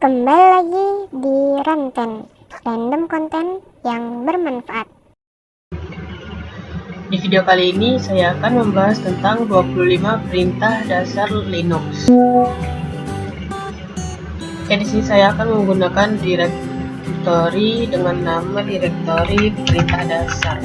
Kembali lagi di Ranten, random konten yang bermanfaat. Di video kali ini saya akan membahas tentang 25 perintah dasar Linux. Oke, di sini saya akan menggunakan directory dengan nama directory perintah dasar.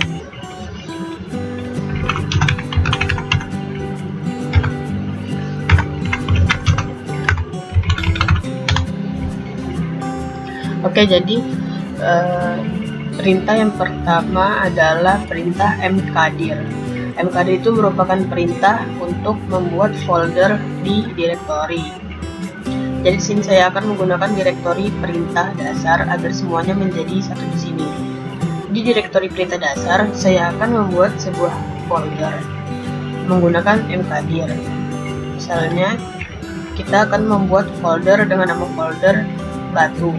Oke, jadi perintah yang pertama adalah perintah mkdir. Mkdir itu merupakan perintah untuk membuat folder di directory. Jadi di sini saya akan menggunakan directory perintah dasar agar semuanya menjadi satu di sini. Di directory perintah dasar saya akan membuat sebuah folder menggunakan mkdir. Misalnya kita akan membuat folder dengan nama folder batu.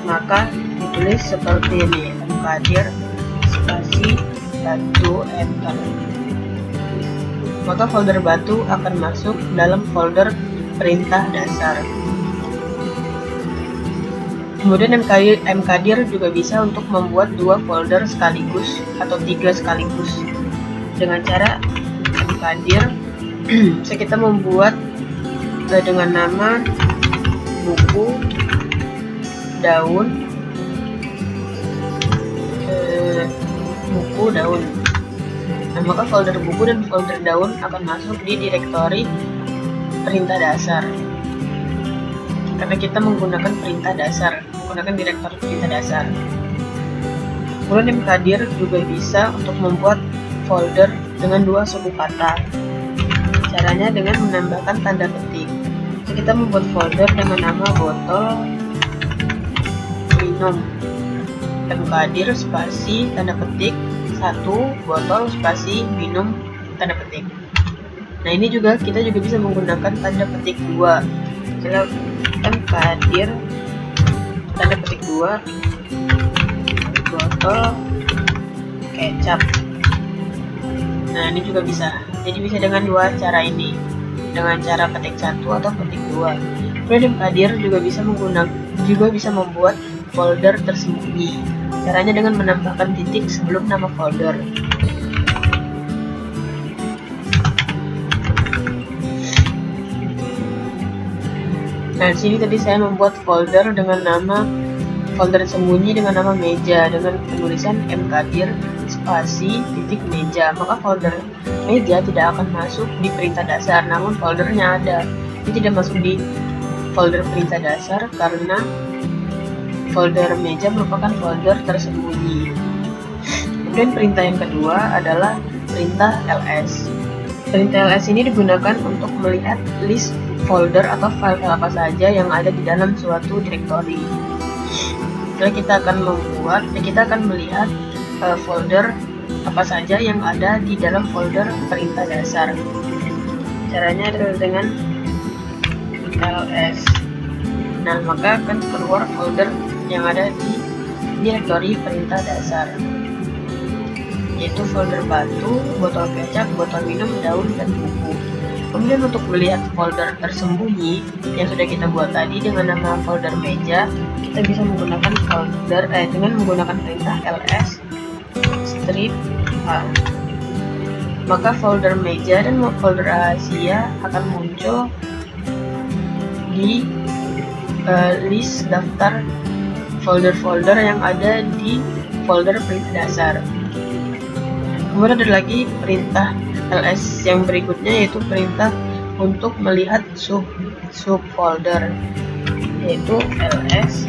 Maka ditulis seperti ini, mkdir spasi batu enter. Maka folder batu akan masuk dalam folder perintah dasar. Kemudian mkdir juga bisa untuk membuat 2 folder sekaligus atau 3 sekaligus. Dengan cara mkdir kita membuat dengan nama buku daun, Nah, maka folder buku dan folder daun akan masuk di directory perintah dasar karena kita menggunakan perintah dasar, menggunakan directory perintah dasar. Kemudian mkdir juga bisa untuk membuat folder dengan 2 suku kata. Caranya dengan menambahkan tanda petik. Kita membuat folder dengan nama botol minum, mkdir spasi tanda petik 1 botol spasi minum tanda petik. Nah, ini juga kita juga bisa menggunakan tanda petik 2. Misalnya mkdir tanda petik 2 botol kecap. Nah, ini juga bisa. Jadi bisa dengan 2 cara ini, dengan cara petik 1 atau petik 2. Kemudian mkdir juga bisa membuat folder tersembunyi. Caranya dengan menambahkan titik sebelum nama folder. Nah, di sini tadi saya membuat folder dengan nama folder sembunyi dengan nama meja dengan penulisan mkdir spasi titik meja. Maka folder meja tidak akan masuk di perintah dasar, namun foldernya ada. Ini tidak masuk di folder perintah dasar karena folder meja merupakan folder tersembunyi. Kemudian perintah yang kedua adalah perintah ls. Perintah ls ini digunakan untuk melihat list folder atau file apa saja yang ada di dalam suatu directory. Jadi kita akan melihat folder apa saja yang ada di dalam folder perintah dasar. Caranya adalah dengan ls. Nah, maka akan keluar folder yang ada di directory perintah dasar, yaitu folder batu, botol kecap, botol minum, daun, dan buku. Kemudian untuk melihat folder tersembunyi yang sudah kita buat tadi dengan nama folder meja, kita bisa menggunakan dengan menggunakan perintah ls strip a. Maka folder meja dan folder rahasia akan muncul di list daftar folder-folder yang ada di folder perintah dasar. Kemudian ada lagi perintah ls yang berikutnya, yaitu perintah untuk melihat subfolder, yaitu ls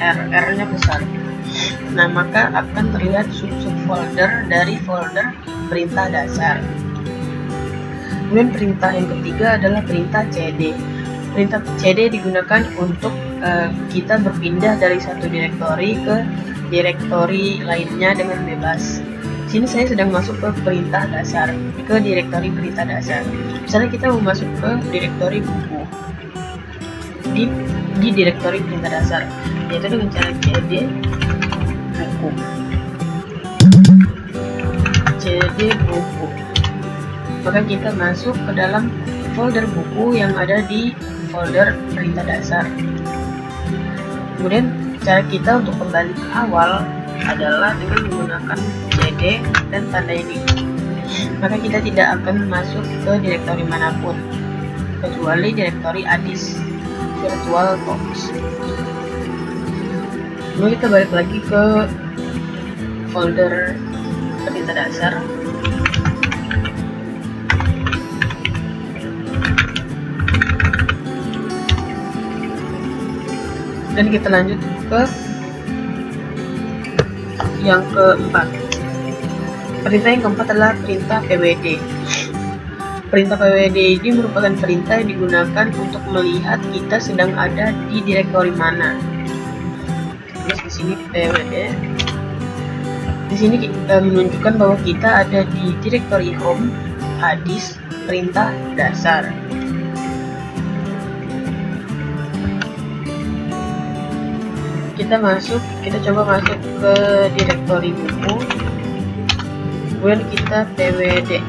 rr-nya besar. Nah, maka akan terlihat subfolder dari folder perintah dasar. Kemudian perintah yang ketiga adalah perintah cd. Perintah cd digunakan untuk kita berpindah dari satu directory ke directory lainnya dengan bebas. Di sini saya sedang masuk ke perintah dasar, ke directory perintah dasar. Misalnya kita mau masuk ke directory buku di directory perintah dasar, yaitu dengan cara cd buku. maka kita masuk ke dalam folder buku yang ada di folder perintah dasar. Kemudian cara kita untuk kembali ke awal adalah dengan menggunakan cd dan tanda ini. Maka kita tidak akan masuk ke direktori manapun kecuali direktori ADIS VirtualBox. Lalu kita balik lagi ke folder perintah dasar. Dan kita lanjut ke yang keempat. Perintah yang keempat adalah perintah pwd. Perintah pwd ini merupakan perintah yang digunakan untuk melihat kita sedang ada di direktori mana. Terus di sini pwd. Di sini menunjukkan bahwa kita ada di direktori home, ADIS, perintah dasar. Kita coba masuk ke direktori buku, kemudian kita pwd.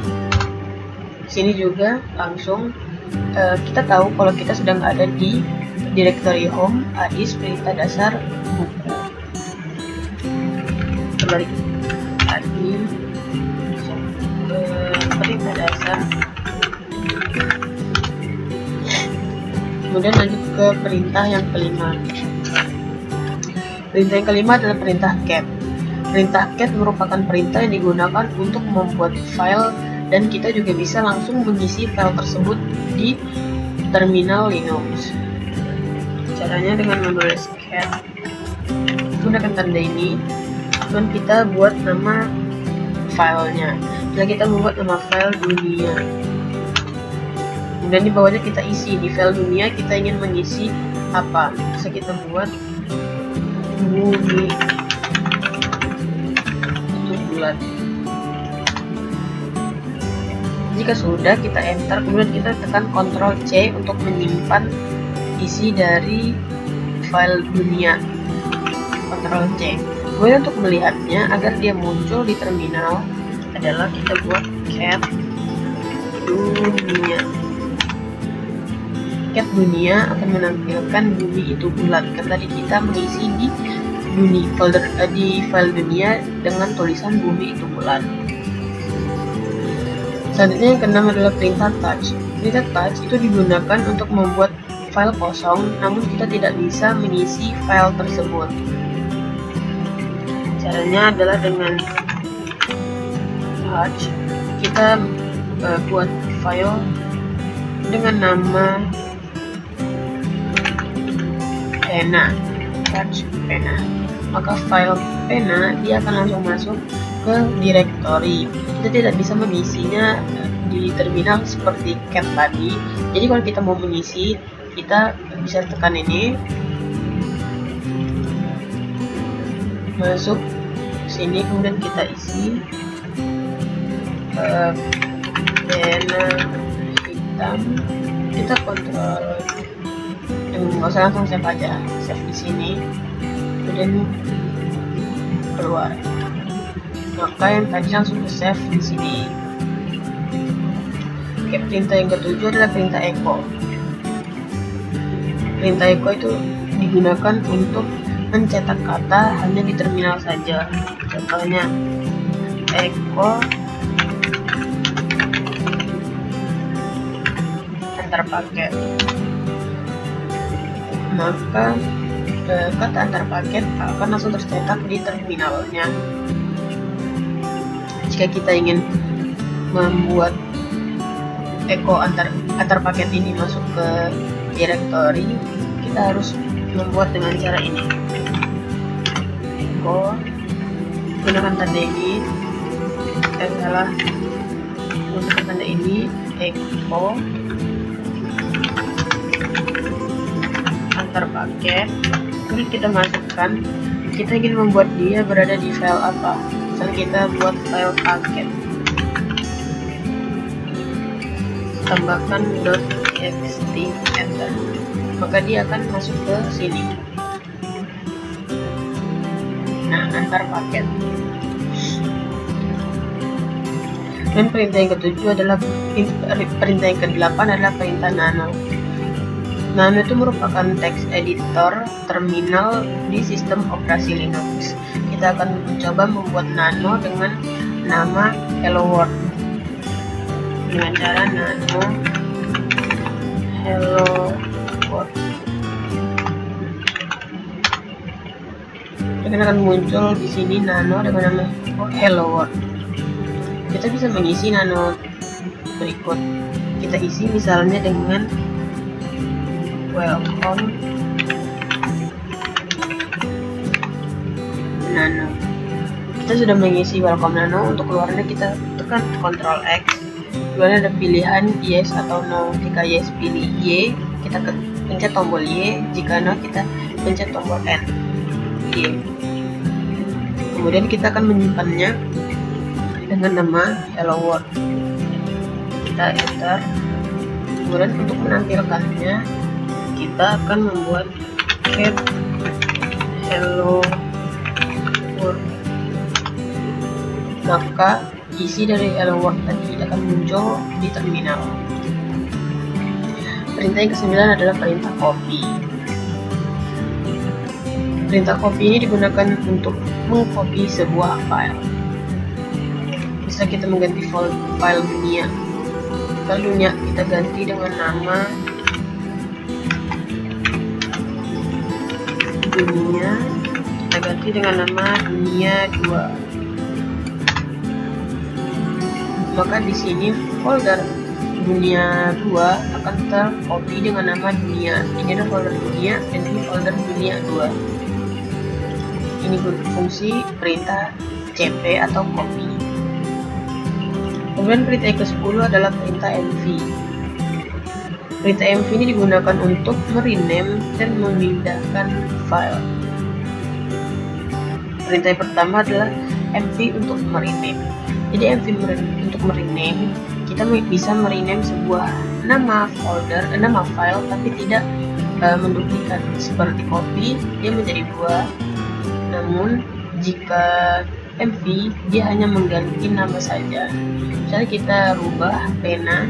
Sini juga langsung kita tahu kalau kita sedang ada di direktori home, ADIS, perintah dasar, buku. Kembali lagi ke perintah dasar, kemudian lanjut ke perintah yang kelima. Perintah yang kelima adalah perintah cat. Perintah cat merupakan perintah yang digunakan untuk membuat file, dan kita juga bisa langsung mengisi file tersebut di terminal Linux. Caranya dengan menulis cat, gunakan tanda ini, dan kita buat nama filenya. Setelah kita membuat nama file dunia, kemudian di bawahnya kita isi. Di file dunia kita ingin mengisi apa? Bisa kita buat bumi itu bulat. Jika sudah, kita enter, kemudian kita tekan Ctrl C untuk menyimpan isi dari file dunia. Ctrl C. Kemudian untuk melihatnya agar dia muncul di terminal adalah kita buat cat dunia. Cat dunia akan menampilkan bumi itu bulat karena tadi kita mengisi di di file dunia dengan tulisan bumi itu bulat. Selanjutnya yang keenam adalah perintah touch. Perintah touch itu digunakan untuk membuat file kosong, namun kita tidak bisa mengisi file tersebut. Caranya adalah dengan touch kita buat file dengan nama pena, touch pena. Maka file pena dia akan langsung masuk ke direktori. Kita tidak bisa mengisinya di terminal seperti cat tadi. Jadi kalau kita mau mengisi, kita bisa tekan ini, masuk sini, kemudian kita isi pena hitam. Kita kontrol, nggak usah langsung save aja, save di sini, kemudian keluar. Maka yang tadi langsung ke save di sini. Oke, perintah yang ketujuh adalah perintah echo. Perintah echo itu digunakan untuk mencetak kata hanya di terminal saja. Contohnya echo antar paket. Maka kata antar paket akan langsung tercetak di terminalnya. Jika kita ingin membuat echo antar paket ini masuk ke direktori, kita harus membuat dengan cara ini. Echo, gunakan tanda ini, gunakan tanda ini, echo antar paket. Kemudian kita masukkan, kita ingin membuat dia berada di file apa. Misalnya kita buat file paket, tambahkan .txt, enter, maka dia akan masuk ke sini. Nah, antar paket. Dan perintah yang ketujuh adalah perintah yang ke-8 adalah perintah nano. Nano itu merupakan text editor terminal di sistem operasi Linux. Kita akan mencoba membuat nano dengan nama Hello World. Dengan cara nano Hello World. Dan akan muncul di sini nano dengan nama Hello World. Kita bisa mengisi nano berikut. Kita isi misalnya dengan welcome nano. Kita sudah mengisi welcome nano. Untuk keluarnya kita tekan Ctrl X. Kemudian ada pilihan yes atau no. Jika yes pilih Y, kita pencet tombol Y. Jika no kita pencet tombol N. Y. Kemudian kita akan menyimpannya dengan nama Hello World. Kita enter. Kemudian untuk menampilkannya kita akan membuat get Hello World. Maka isi dari Hello World tadi akan muncul di terminal. Perintah yang ke-9 adalah perintah copy. Perintah copy ini digunakan untuk mengcopy sebuah file. Bisa kita mengganti file dunia. File dunia kita ganti dengan nama dunia. Kita ganti dengan nama dunia 2. Maka di sini folder dunia 2 akan tercopy dengan nama dunia. Ini adalah folder dunia dan ini folder dunia 2. Ini berfungsi perintah cp atau copy. Kemudian perintah yang ke-10 adalah perintah mv. Perintah mv ini digunakan untuk merename dan memindahkan file. Perintah yang pertama adalah mv untuk merename. Jadi mv untuk merename, kita bisa merename sebuah nama folder, nama file, tapi tidak menduplikat. Seperti copy, dia menjadi 2. Namun jika mv, dia hanya mengganti nama saja. Misalnya kita rubah pena,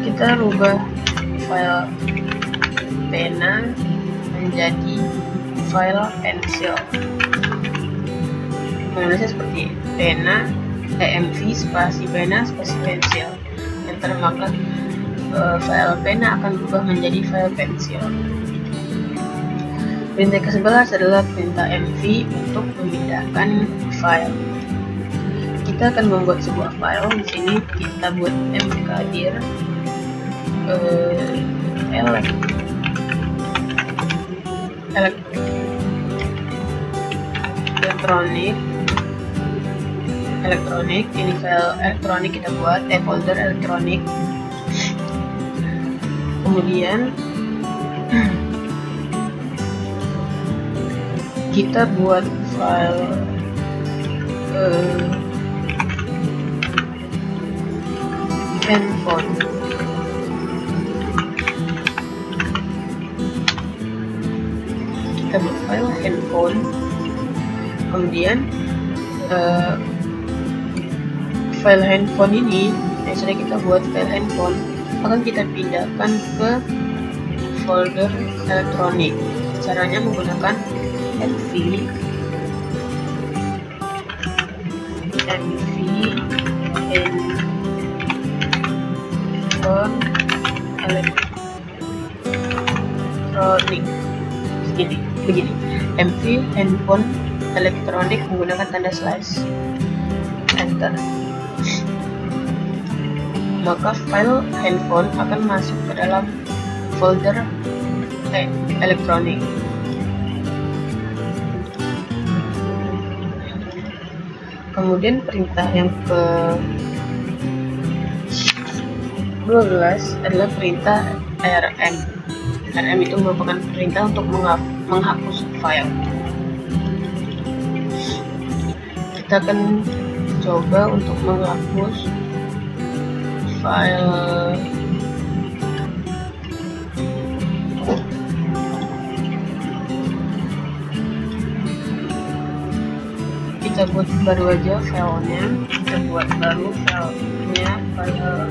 kita rubah file pena menjadi file pensil. Menulisnya seperti pena mv spasi pena spasi pensil. Enter, maka file pena akan berubah menjadi file pensil. Perintah ke-11 adalah perintah mv untuk memindahkan file. Kita akan membuat sebuah file. Di sini kita buat mkdir elektronik. Ini file elektronik kita buat, folder elektronik. Kemudian kita buat file handphone. Kita buat file handphone. Kemudian file handphone ini, misalnya kita buat file handphone, akan kita pindahkan ke folder elektronik. Caranya menggunakan mv handphone elektronik. Begini, mv handphone elektronik menggunakan tanda slash. Enter. Maka file handphone akan masuk ke dalam folder elektronik. Kemudian perintah yang ke-12 adalah perintah rm. Rm itu merupakan perintah untuk menghapus file. Kita akan coba untuk menghapus file kita buat baru aja filenya, kita buat baru filenya, file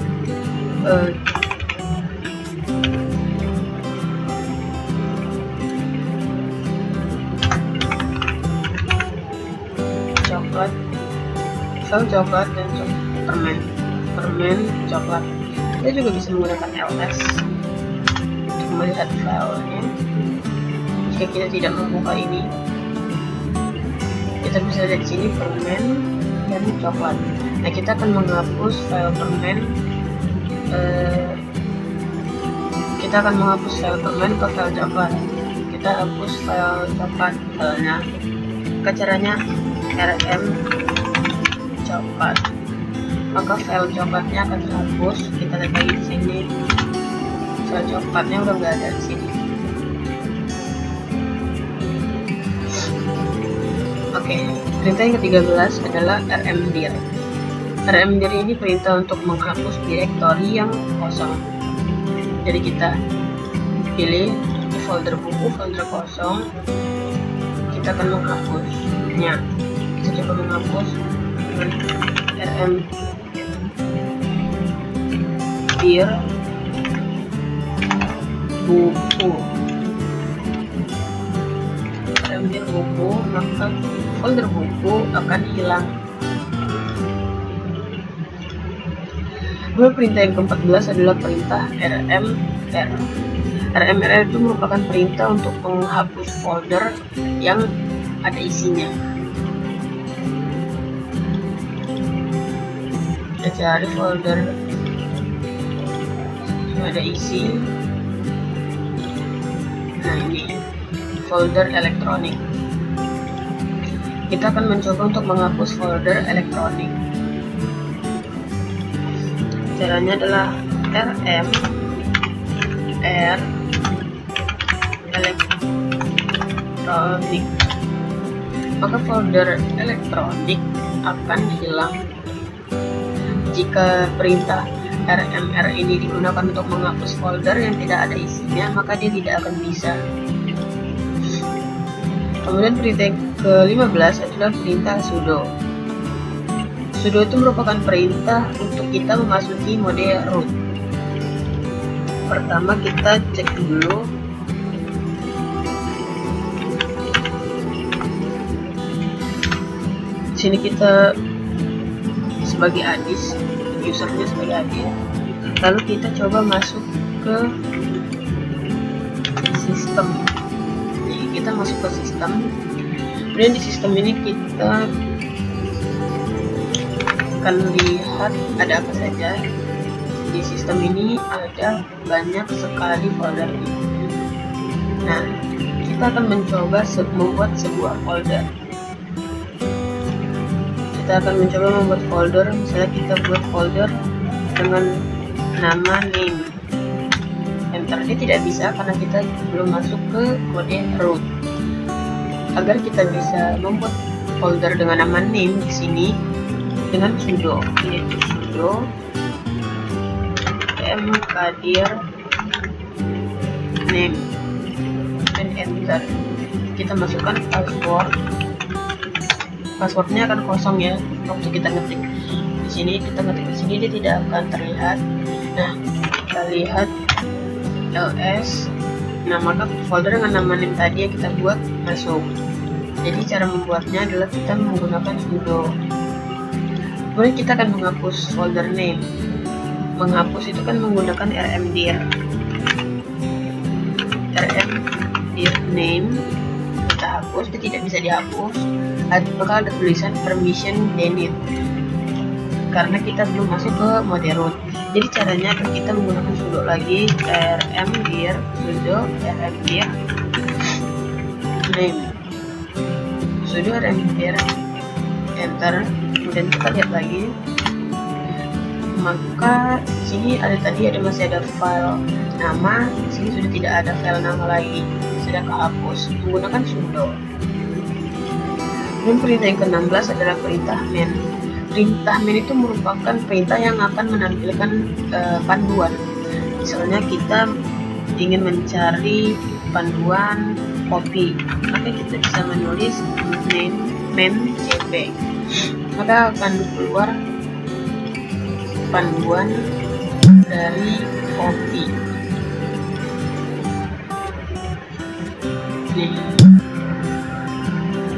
coklat, file coklat dan permen coklat. Kita juga bisa menggunakan ls untuk melihat filenya. Jika kita tidak membuka ini, kita bisa lihat di sini permen dan coklat. Nah, kita akan menghapus file permen. Kita akan menghapus file permen ke file coklat. Kita hapus file coklat filenya. Caranya rm coklat, maka file coklatnya akan terhapus. Kita lihat lagi di sini, file coklatnya udah nggak ada di sini. Oke, perintah yang ke-13 adalah rmdir. Rmdir ini perintah untuk menghapus direktori yang kosong. Jadi kita pilih di folder buku, folder kosong, kita akan menghapusnya. Kita coba menghapus dengan rmdir buku. Rmdir buku, maka folder buku akan hilang. Lalu perintah yang ke-14 adalah perintah rmr. Rmr itu merupakan perintah untuk menghapus folder yang ada isinya. Kita cari folder yang ada isi. Nah, ini folder elektronik. Kita akan mencoba untuk menghapus folder elektronik. Caranya adalah rmr elektronik, maka folder elektronik akan hilang. Jika perintah rmr ini digunakan untuk menghapus folder yang tidak ada isinya, maka dia tidak akan bisa. Kemudian perintah yang ke-15 adalah perintah sudo. Sudo itu merupakan perintah untuk kita memasuki mode root. Pertama kita cek dulu sini, kita sebagai adis, usernya sebagai adis, lalu kita coba masuk ke sistem. Jadi kita masuk ke sistem, kemudian di sistem ini kita akan lihat ada apa saja. Di sistem ini ada banyak sekali folder. Nah, kita akan mencoba membuat sebuah folder. Kita akan mencoba membuat folder, misalnya kita buat folder dengan nama name. Enter. Dia tidak bisa karena kita belum masuk ke mode root. Agar kita bisa membuat folder dengan nama name di sini dengan sudo, yaitu sudo mkdir name dan enter. Kita masukkan passwordnya akan kosong ya waktu kita ngetik di sini. Kita ngetik di sini dia tidak akan terlihat. Nah, kita lihat ls. Nah, maka folder dengan nama name tadi yang kita buat masuk. Jadi cara membuatnya adalah kita menggunakan sudo. Kemudian kita akan menghapus folder name. Menghapus itu kan menggunakan rmdir. Rmdir name kita hapus, dia tidak bisa dihapus. Bakal ada tulisan permission denied karena kita belum masuk ke mode root. Jadi caranya kita menggunakan sudo lagi, rmdir sudo rmdir name, sudo rmdir enter. Kemudian kita lihat lagi, maka di sini masih ada file nama. Di sini sudah tidak ada file nama lagi, sudah kehapus menggunakan sudo. Dan perintah yang ke-16 adalah perintah main. Perintah main itu merupakan perintah yang akan menampilkan panduan. Misalnya kita ingin mencari panduan kopi, maka kita bisa menulis name main cp, maka akan keluar panduan dari copy.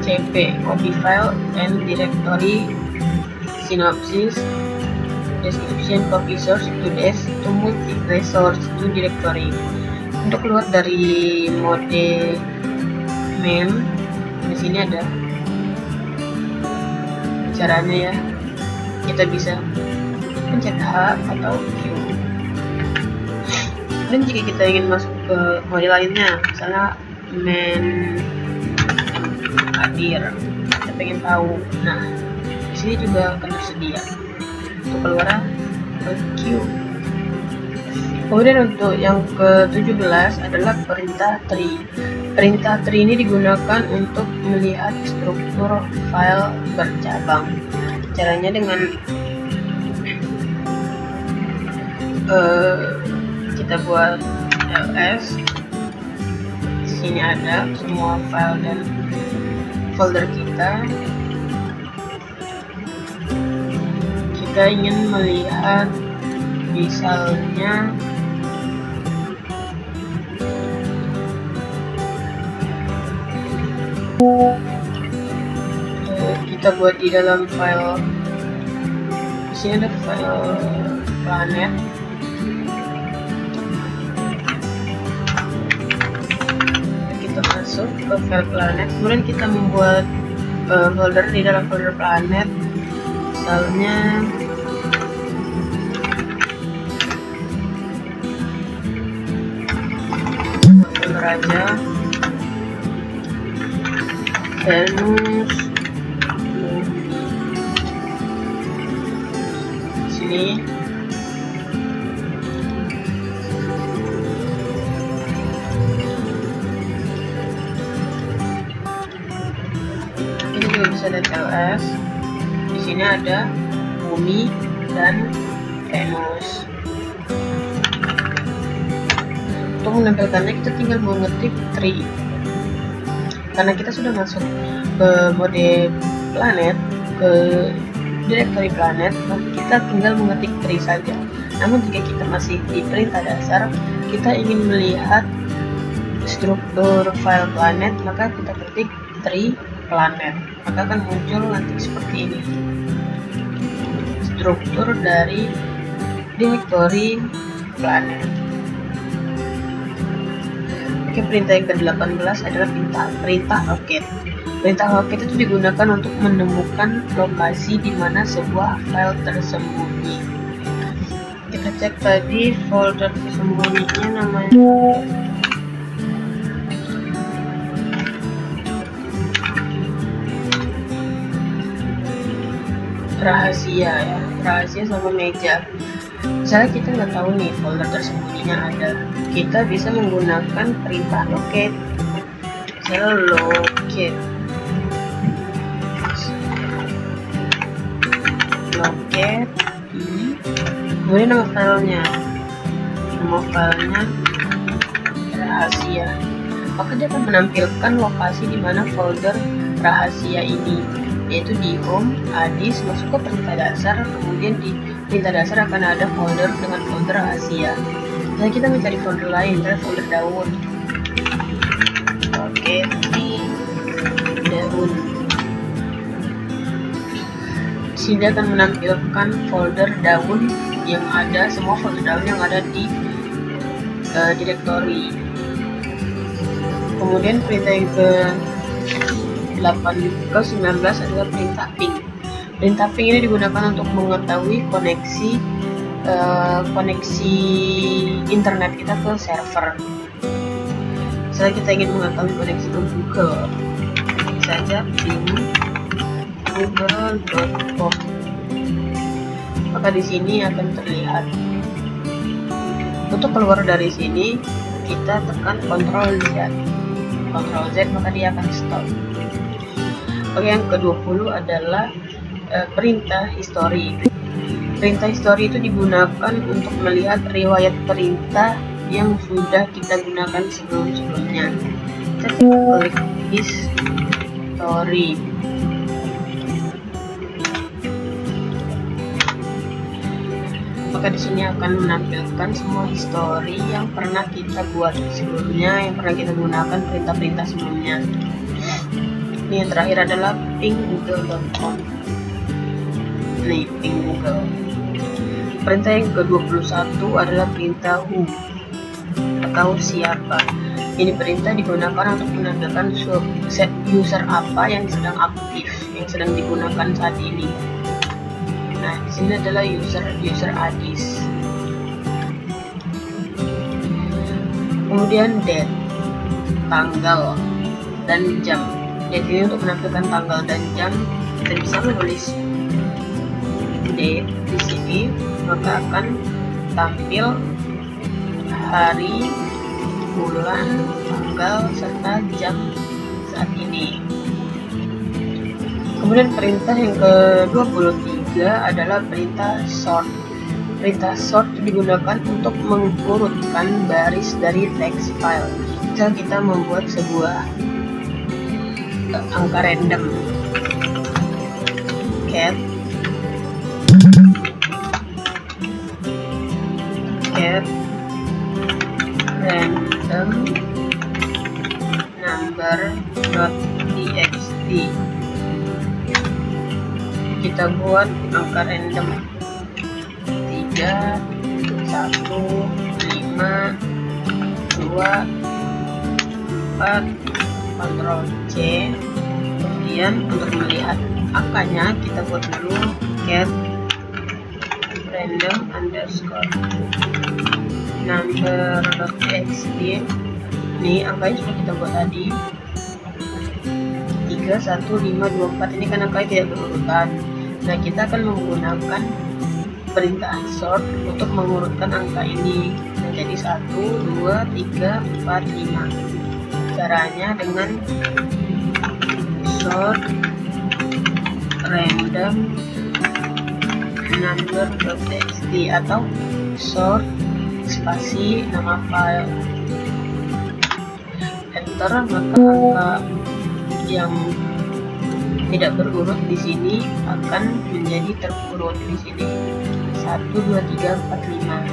cp copy file and directory synopsis description copy source to dash to multiple source to directory. Untuk keluar dari mode main, di sini ada caranya ya. Kita bisa pencet H atau Q. Dan jika kita ingin masuk ke mode lainnya, misalnya main hadir, kita pengen tahu, nah di sini juga akan tersedia. Untuk keluar ke Q. Kemudian untuk yang ke-17 adalah perintah tree. Perintah tree ini digunakan untuk melihat struktur file bercabang. Caranya dengan kita buat ls. Di sini ada semua file dan folder kita. Kita ingin melihat misalnya kita buat di dalam file. Di sini ada file planet. Kita masuk ke file planet, kemudian kita membuat folder di dalam folder planet. Misalnya folder aja Venus. Sini ini juga bisa ada ls. Di sini ada bumi dan Venus. Untuk menampilkannya kita tinggal mengetik tree. Karena kita sudah masuk ke mode planet, ke directory planet, maka kita tinggal mengetik tree saja. Namun jika kita masih di perintah dasar, kita ingin melihat struktur file planet, maka kita ketik tree planet, maka akan muncul nanti seperti ini struktur dari directory planet. Oke, perintah yang ke-18 adalah perintah locate. Perintah locate itu digunakan untuk menemukan lokasi di mana sebuah file tersembunyi. Kita cek tadi folder tersembunyinya namanya rahasia ya, rahasia sama meja. Misalnya kita nggak tahu nih folder tersembunyinya ada, kita bisa menggunakan perintah locate. Misalnya locate kemudian nama filenya rahasia, maka dia akan menampilkan lokasi di mana folder rahasia ini, yaitu di home, hadis, masuk ke perintah dasar, kemudian di perintah dasar akan ada folder dengan folder rahasia. Nah, kita mencari folder lain, misalnya folder daun. Oke, di daun. Sini akan menampilkan folder daun yang ada, semua folder daun yang ada di directory. Kemudian perintah yang ke-19 adalah perintah ping. Perintah ping ini digunakan untuk mengetahui koneksi internet kita ke server. Misalnya kita ingin mengetahui koneksi ke Google, saja ping google.com, maka di sini akan terlihat. Untuk keluar dari sini kita tekan Ctrl Z, maka dia akan stop. Oke, yang ke-20 adalah perintah history. Perintah history itu digunakan untuk melihat riwayat perintah yang sudah kita gunakan sebelumnya. Kita klik history. maka di sini akan menampilkan semua histori yang pernah kita buat sebelumnya, yang pernah kita gunakan perintah-perintah sebelumnya. Ini yang terakhir adalah ping.google.com. Nih, ping Google. Perintah yang ke-21 adalah perintah who atau siapa. Ini perintah digunakan untuk menandakan user apa yang sedang aktif, yang sedang digunakan saat ini. Nah, di sini adalah user IDs. Kemudian date, tanggal dan jam. Date ini untuk menampilkan tanggal dan jam. Kita bisa menulis date di sini, maka akan tampil hari, bulan, tanggal, serta jam saat ini. Kemudian perintah yang ke-23 adalah perintah sort. Perintah sort digunakan untuk mengurutkan baris dari text file. Jika kita membuat sebuah angka random, cat random number.txt, kita buat angka random 3, 1, 5, 2, 4, Ctrl C. Kemudian untuk melihat angkanya kita buat dulu cat random underscore number.txt. Ini angkanya sudah kita buat tadi 3, 1, 5, 2, 4. Ini kan angkanya tidak berurutan. Nah, kita akan menggunakan perintah sort untuk mengurutkan angka ini menjadi 1, 2, 3, 4, 5. Caranya dengan sort random number.txt atau sort spasi nama file, enter, maka angka yang tidak berurut di sini akan menjadi terurut di sini 1, 2, 3, 4, 5.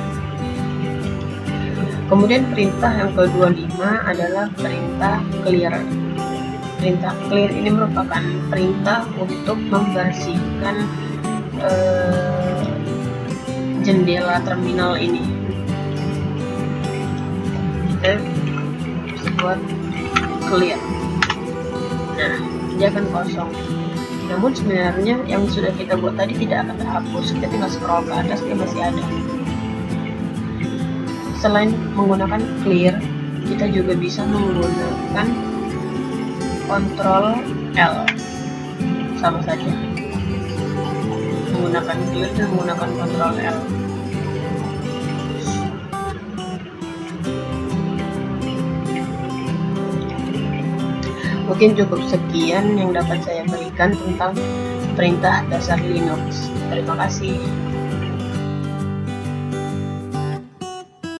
Kemudian perintah yang ke-25 adalah perintah clear. Perintah clear ini merupakan perintah untuk membersihkan jendela terminal ini. Kita bisa buat clear. Nah, dia akan kosong. Namun sebenarnya yang sudah kita buat tadi tidak akan terhapus. Kita tinggal scroll ke atas, dia masih ada. Selain menggunakan clear, kita juga bisa menggunakan Ctrl L. Sama saja. Menggunakan clear dan menggunakan Ctrl L. Mungkin cukup sekian yang dapat saya berikan tentang perintah dasar Linux. Terima kasih.